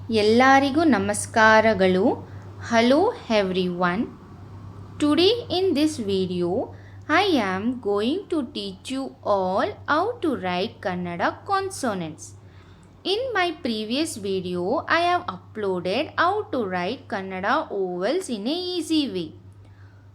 Ellarigu namaskaralu. Hello everyone. Today in this video, I am going to teach you all how to write Kannada consonants. In my previous video, I have uploaded how to write Kannada vowels in a easy way.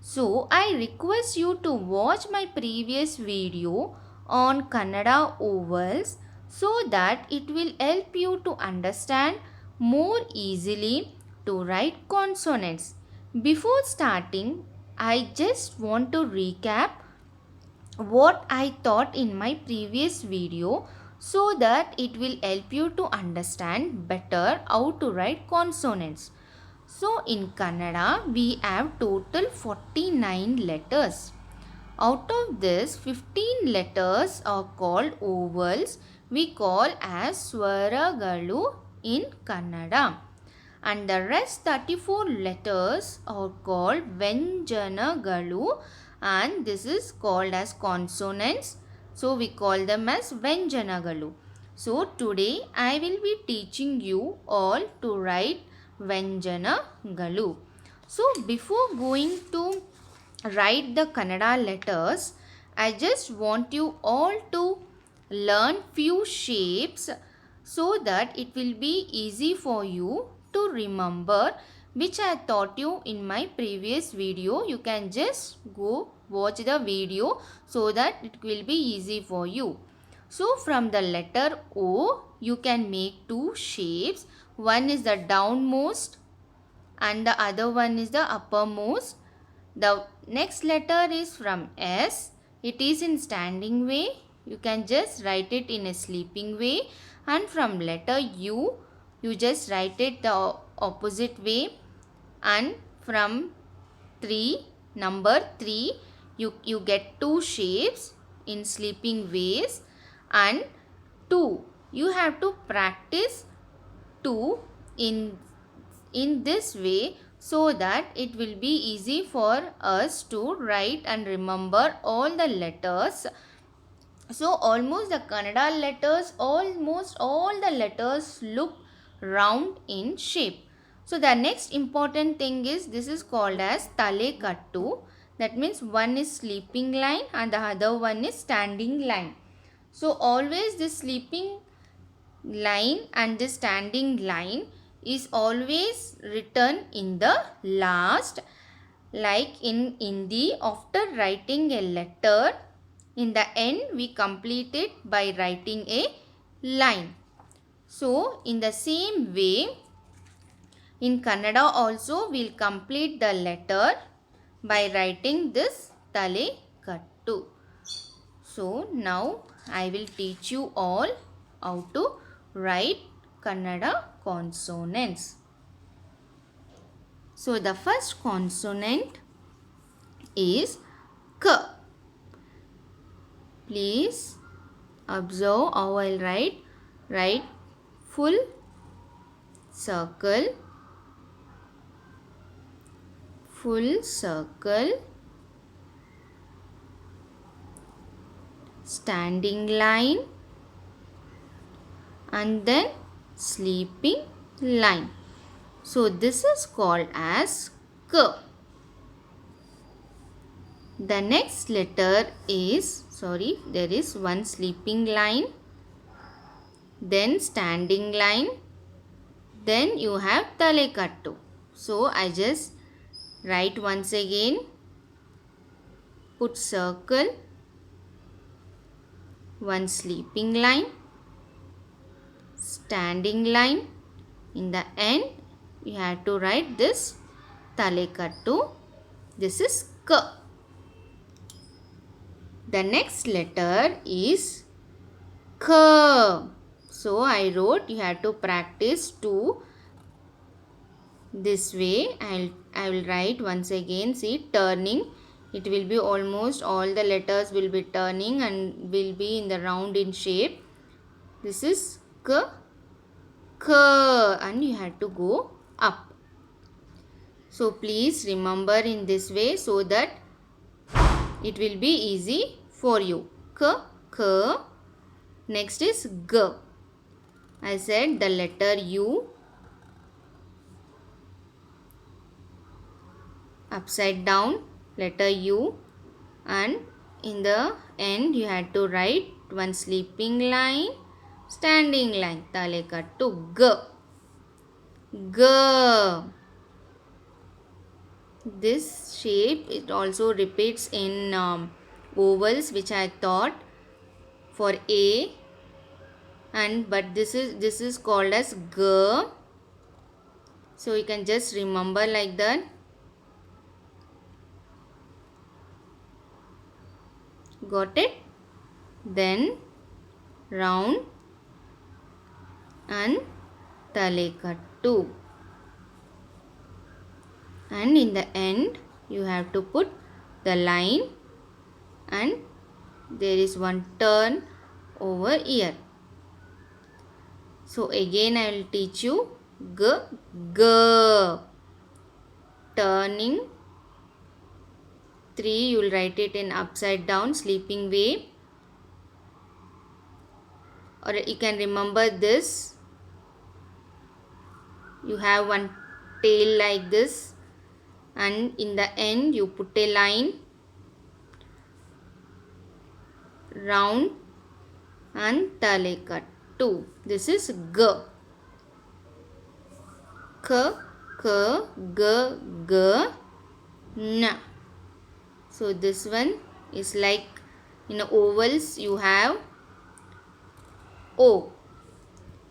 So, I request you to watch my previous video on Kannada vowels so that it will help you to understand more easily to write consonants. Before starting, I just want to recap what I taught in my previous video so that it will help you to understand better how to write consonants. So in Kannada we have total 49 letters. Out of this 15 letters are called vowels, we call as Swaragalu in Kannada, and the rest 34 letters are called Vyanjanagalu, and this is called as consonants, so we call them as Vyanjanagalu. So today I will be teaching you all to write Vyanjanagalu. So before going to write the Kannada letters, I just want you all to learn few shapes so that it will be easy for you to remember, which I taught you in my previous video. You can just go watch the video so that it will be easy for you. So from the letter O, you can make two shapes. One is the downmost and the other one is the uppermost. The next letter is from S. It is in standing way. You can just write it in a sleeping way. And from letter U, you just write it the opposite way. And from 3, number 3, you get two shapes in sleeping ways. And 2, you have to practice 2 in this way so that it will be easy for us to write and remember all the letters. So almost the Kannada letters, almost all the letters look round in shape. So the next important thing is this is called as Tale Kattu. That means one is sleeping line and the other one is standing line. So always this sleeping line and the standing line is always written in the last, like in Hindi. After writing a letter, in the end we complete it by writing a line. So in the same way, in Kannada also we'll complete the letter by writing this Tale Kattu. So now I will teach you all how to write Kannada consonants. So the first consonant is K. Please observe how I'll write. Write full circle, standing line, and then sleeping line. So this is called as K. The next letter is, there is one sleeping line, then standing line, then you have Tale Kattu. So I just write once again, put circle, one sleeping line, standing line. In the end, you have to write this Tale Kattu. This is K. The next letter is K. So I wrote, you have to practice to this way. I will write once again. See, turning. It will be almost all the letters will be turning and will be in the round in shape. This is K. K, and you have to go up. So please remember in this way so that it will be easy for you. K, K. Next is G. I said the letter U, upside down letter U, and in the end you had to write one sleeping line, standing line. Talekattu G. G. This shape it also repeats in ovals, which I thought for A, and but this is called as G. So you can just remember like that. Got it? Then round and talekattu. And in the end you have to put the line, and there is one turn over here. So again I will teach you G, G. Turning 3, you will write it in upside down sleeping way, or you can remember this. You have one tail like this, and in the end you put a line, round and talekattu. This is G. K, K, G, G, N. So this one is like in ovals you have O.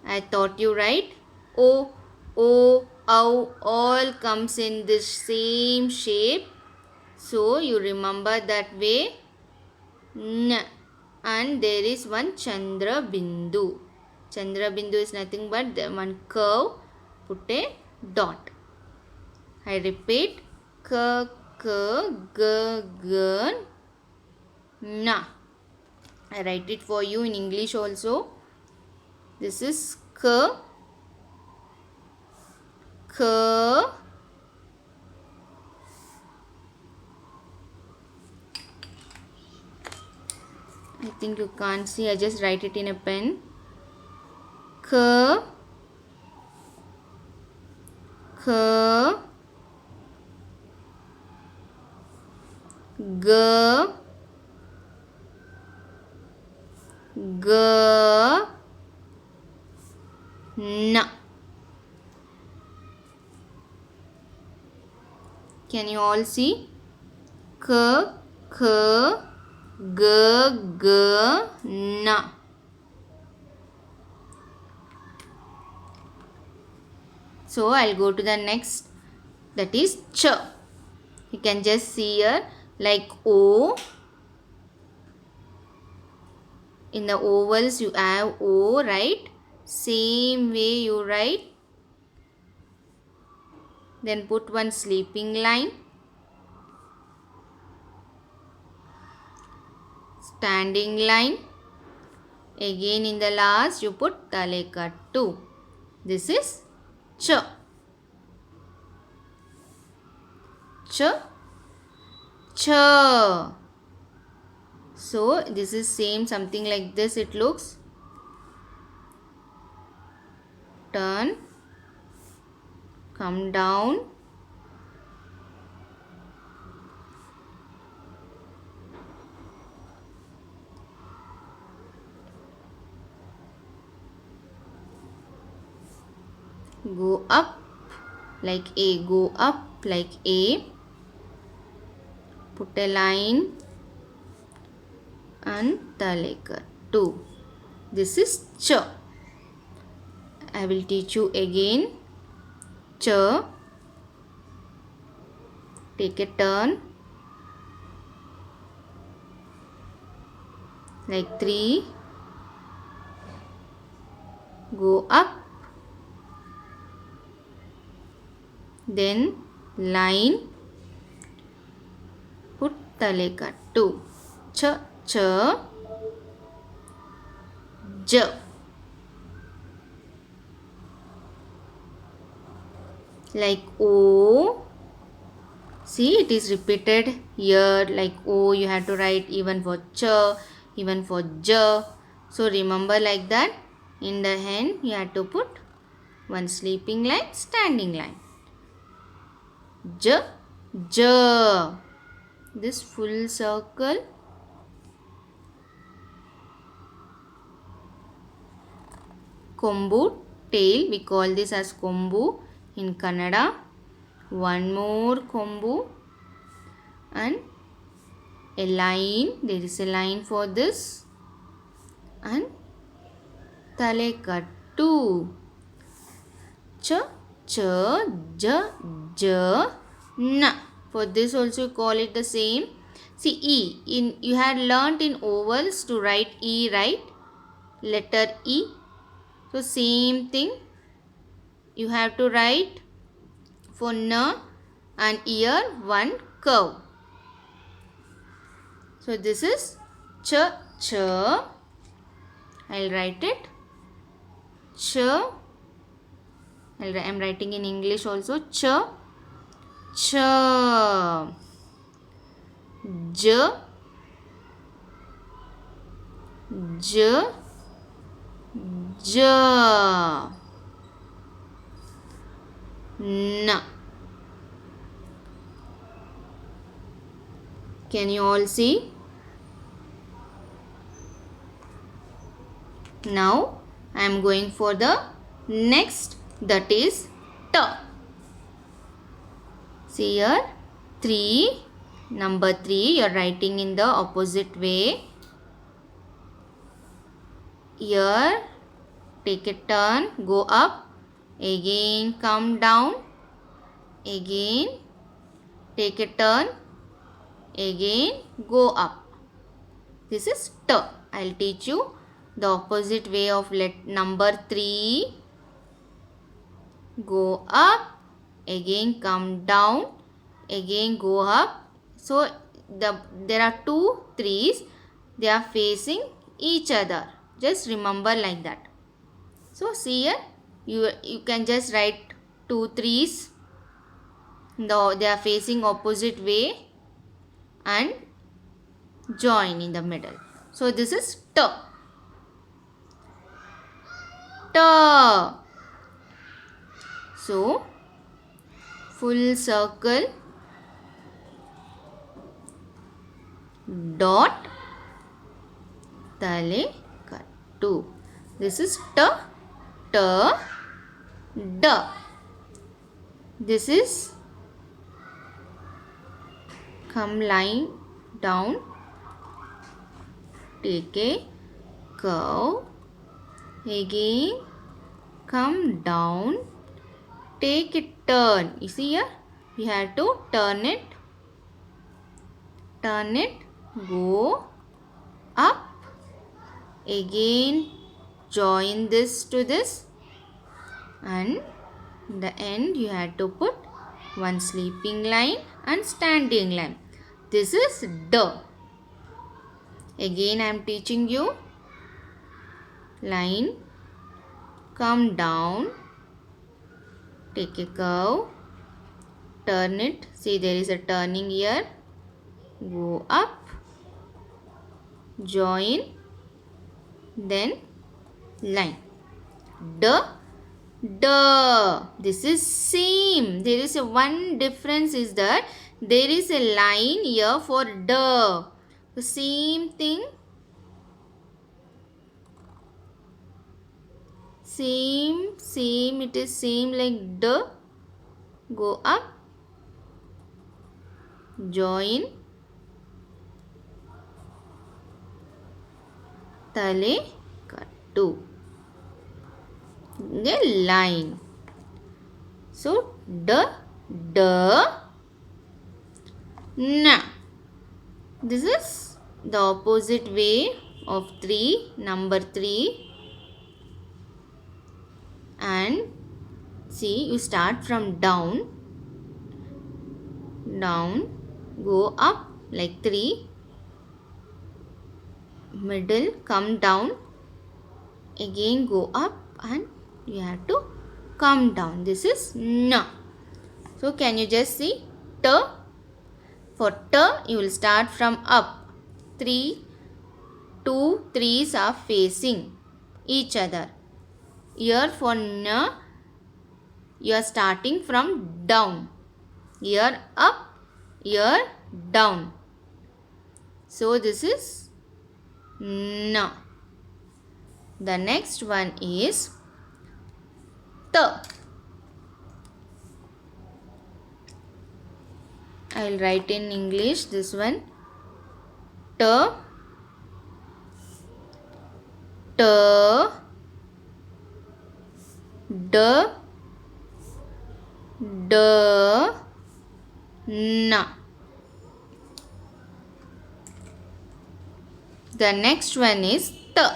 I taught you, right? O, O, ow, all comes in this same shape. So you remember that way. N. And there is one Chandra Bindu. Chandra Bindu is nothing but the one curve. Put a dot. I repeat. K, K, G, G, Na. I write it for you in English also. This is K, K, I think you can't see, I just write it in a pen. K, K, G, G, N. Can you all see? K, K, G, G, N. So I'll go to the next, that is Ch. You can just see here like O. In the ovals you have O, right? Same way you write. Then put one sleeping line, standing line. Again in the last you put talekattu. This is Ch. Ch, Ch. So this is same, something like this it looks. Turn, come down, go up like A, go up like A, put a line and talekattu. This is Ch. I will teach you again. Ch, take a turn like 3, go up, then line, put talekattu. Ch, Ch, J. Like O. See, it is repeated here like O. You have to write even for Ch, even for J. So remember like that. In the end you have to put one sleeping line, standing line. J, J. This full circle. Kombu, tail, we call this as kombu in Kannada. One more kombu and a line, there is a line for this, and talekattu. Ch, ch, j, j, na. For this also you call it the same. See E, you had learnt in ovals to write E, right? Letter E. So same thing you have to write for N, and here one curve. So this is ch, ch. I'll write it. Ch. I'm writing in English also. Ch, ch. J, j, j. N. Can you all see? Now I am going for the next, that is T. See here, 3, number 3, you are writing in the opposite way. Here, take a turn, go up, again come down, again take a turn, again go up. This is T. I will teach you the opposite way of number 3. Go up, again come down, again go up. So there are 2 3s, they are facing each other. Just remember like that. So see here, you can just write 2 3s. They are facing opposite way and join in the middle. So this is T. T. So full circle, dot, talekattu. This is T, T, D. This is come line down, take a curve, again come down, take a turn. You see here, we have to turn it, go up, again join this to this, and the end you have to put one sleeping line and standing line. This is D. Again I am teaching you. Line, come down, take a curve, turn it. See, there is a turning here. Go up, join, then line. D, D. This is same. There is a one difference is that there is a line here for D. The same thing. Same, it is same like D. Go up, join, talekattu. The line. So D, D, na. This is the opposite way of 3, number 3. And see, you start from down, go up like 3, middle, come down, again go up, and you have to come down. This is N. So can you just see T? For T, you will start from up. 2 3s are facing each other. Here for N, you are starting from down. Here up, ear down. So this is na. The next one is ta. I will write in English this one. Ta, ta, da, da, na. The next one is ta.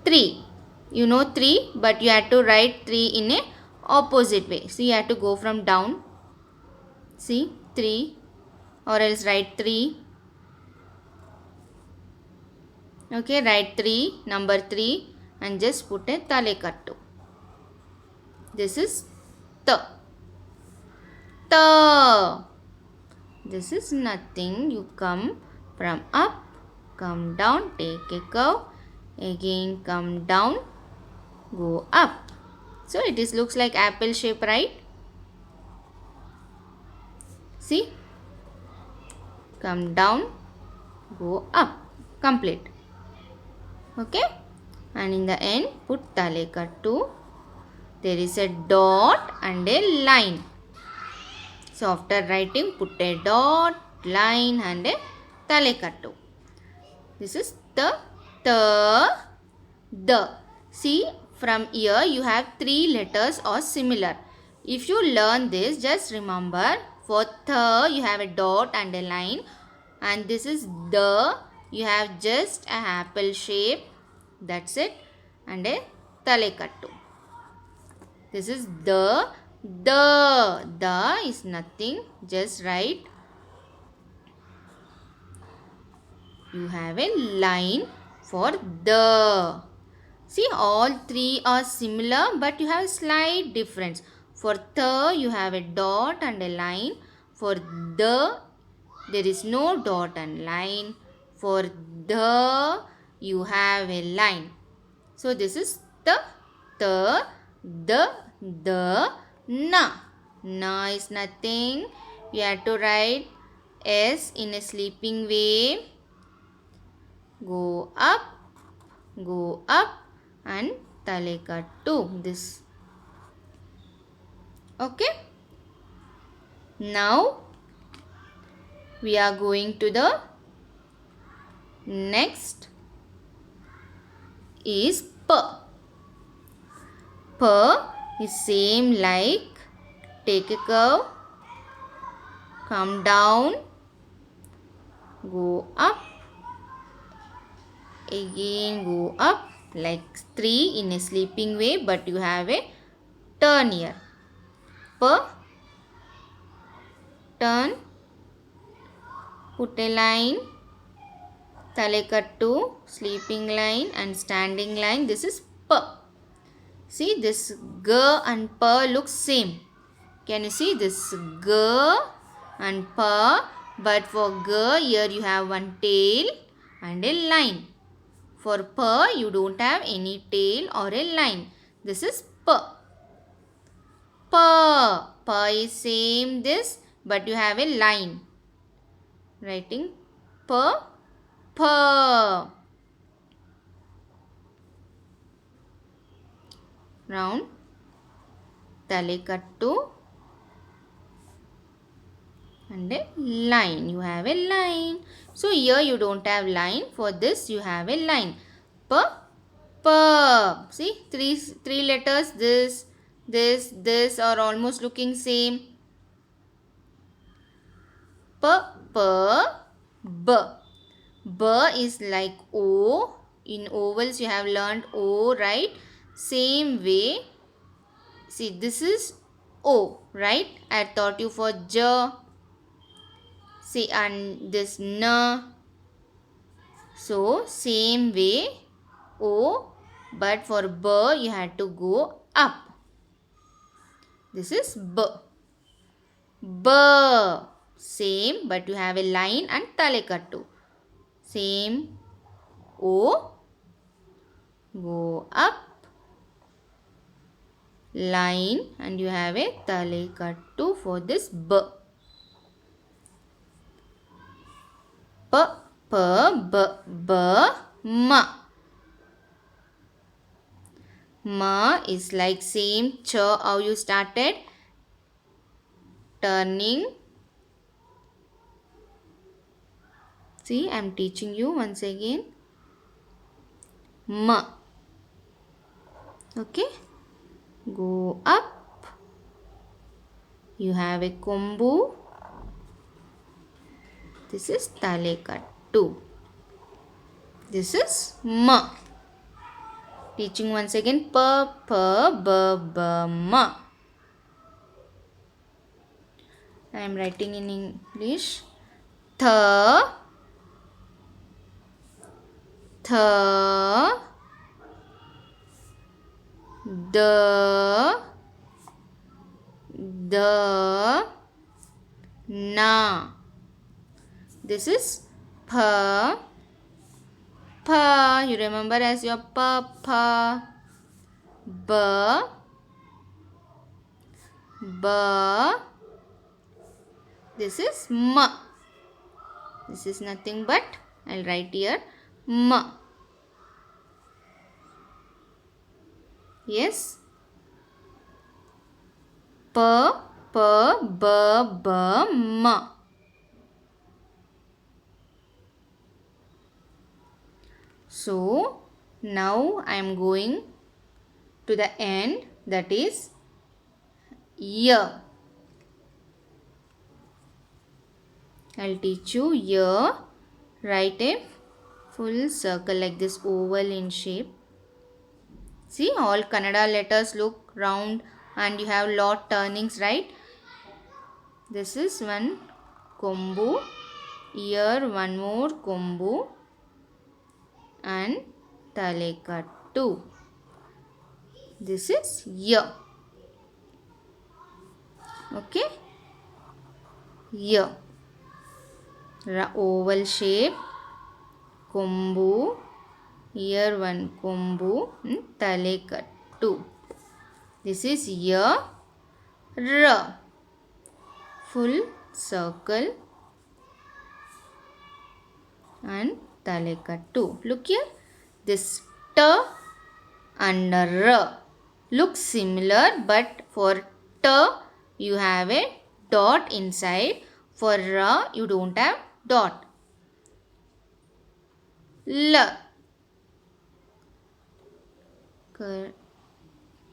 3. You know 3, but you have to write 3 in a opposite way. So you have to go from down. See, 3, or else write 3. Okay, write 3, number 3, and just put a talekattu. This is ta. Ta. This is nothing. You come from up, come down, take a curve, again come down, go up. So it is looks like apple shape, right? See, come down, go up, complete. Okay, and in the end put talekattu. There is a dot and a line. So after writing, put a dot, line, and a talekattu. This is the, the. See, from here you have 3 letters or similar. If you learn this, just remember, for the you have a dot and a line, and this is the, you have just a apple shape, that's it, and a talekattu. This is the is nothing, just write. You have a line for the. See, all 3 are similar, but you have a slight difference. For the, you have a dot and a line. For the, there is no dot and line. For the, you have a line. So this is the, the, na. Na is nothing. You have to write S in a sleeping way. Go up, and talekattu. This. Okay. Now we are going to the next is pa. Pa is same like take a curve, come down, go up, again go up, like 3 in a sleeping way, but you have a turn here. Pa, turn, put a line, talekattu, sleeping line, and standing line. This is pa. See, this g and pa looks same. Can you see this g and pa? But for g, here you have one tail and a line. For pa, you don't have any tail or a line. This is pa. Pa. Pa is same this, but you have a line. Writing pa, pa. Round, talekattu, and a line. You have a line. So here you don't have line. For this you have a line. Pa, pa. See, three letters. This are almost looking same. Pa, pa, b. B is like O. In ovals you have learned O, right? Same way. See, this is O, right? I taught you for J. See, and this na. So same way O, but for B you had to go up. This is B. B. Same, but you have a line and talekattu. Same O, go up, line, and you have a talekattu for this B. p b b ma. Ma is like same ch how you started, turning. See, I am teaching you once again. Ma. Okay. Go up. You have a kombu. This is talekattu. This is ma. Teaching once again. P p b b ma. I am writing in English. Tha, tha, the, na. This is pa, pa. You remember as your pa. Ba, ba. This is ma. This is nothing but, I'll write here, ma. Yes. Pa, pa, ba, ba, ma. So, now I am going to the end, that is year. I'll teach you year. Write a full circle like this, oval in shape. See, all Kannada letters look round and you have lot turnings, right? This is one kombu. Here one more kombu and talekattu. This is year. Okay? Year. Oval shape, kombu, here one kombu, talekattu. This is year. R, full circle and talekattu. Look here, this t and r look similar, but for t you have a dot inside, for r you don't have dot. L.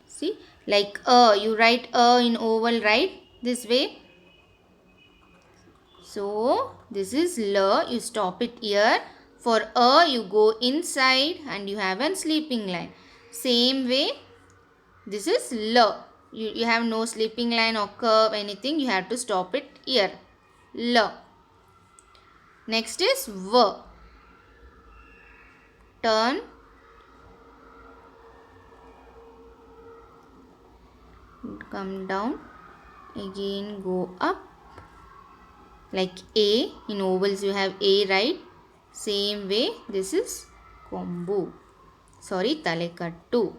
See, like you write in oval, right? This way. So, this is L. You stop it here. For you go inside and you have a sleeping line. Same way, this is L. You have no sleeping line or curve, anything. You have to stop it here. L. Next is V. Turn. Come down. Again go up. Like A. In ovals you have A, right? Same way, this is kombu. Sorry, talekattu.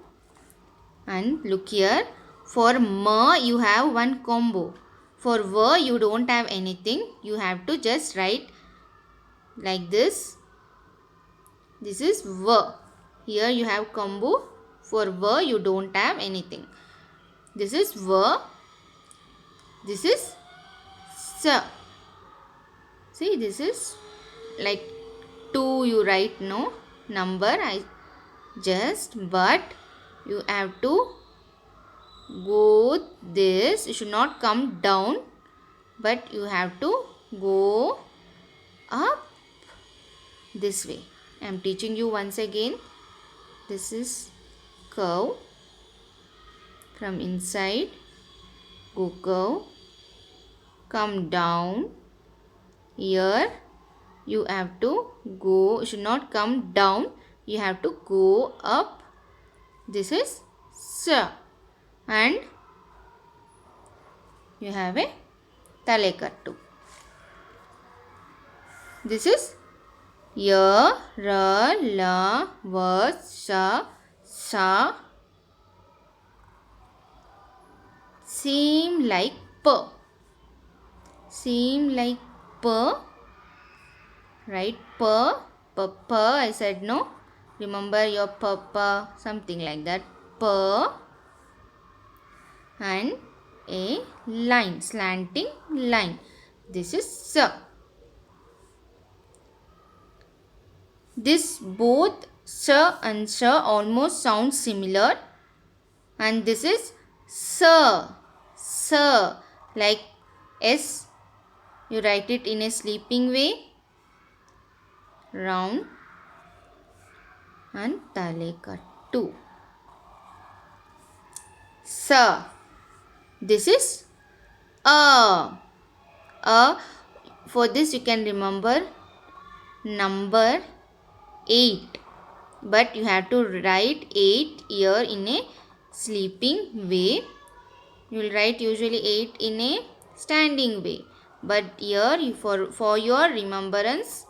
And look here. For ma you have one combo. For va you don't have anything. You have to just write like this. This is va. Here you have combo. For va you don't have anything. This is va. This is sa. See, this is like 2 you write, no number. But you have to go this. You should not come down, but you have to go up this way. I am teaching you once again. This is curve from inside. Go curve. Come down. Here you have to go. You should not come down. You have to go up. This is sa. And you have a talekattu. This is ya, ra, la, va, sa, sa. Same like p. Same like p. Write p, I said no. Remember your p, something like that. P and a line, slanting line. This is s. This both s and sh almost sound similar, and this is s. Like s, you write it in a sleeping way, round, and talekattu. Sa. This is a. For this you can remember number 8, but you have to write 8 here in a sleeping way. You will write usually 8 in a standing way, but here for your remembrance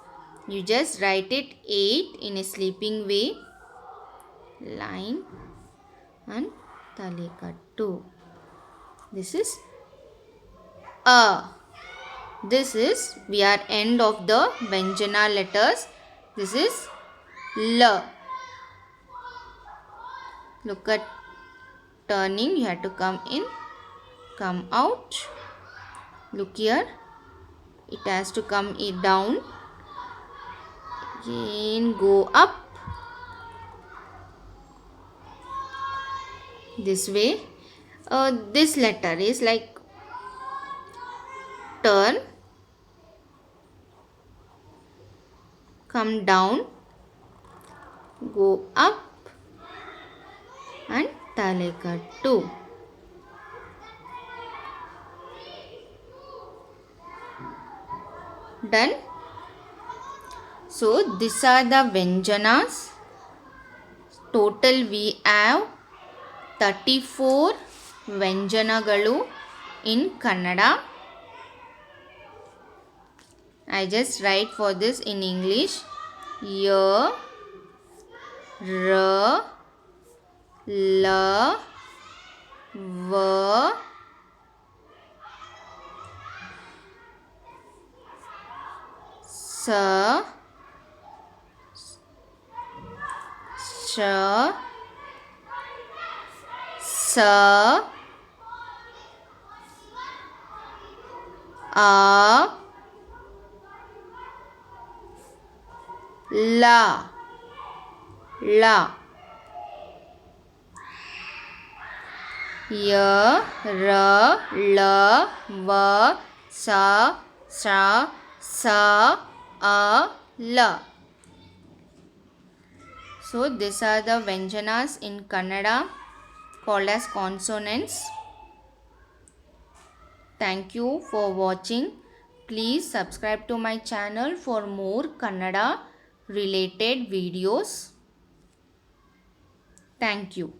you just write it 8 in a sleeping way, line and talekattu. This is a. This is, we are end of the Vyanjana letters. This is L. Look at turning, you have to come in, come out. Look here, it has to come down, again go up. This way. This letter is like turn, come down, go up, and talekattu. Done. So these are the Vyanjanas. Total we have 34 Vyanjanagalu in Kannada. I just write for this in English. Y, R, L, V, S, Sh, S, A, La, La. Y, R, L, V, S, Sh, S, A, L. So these are the Vyanjanas in Kannada called as consonants. Thank you for watching. Please subscribe to my channel for more Kannada related videos. Thank you.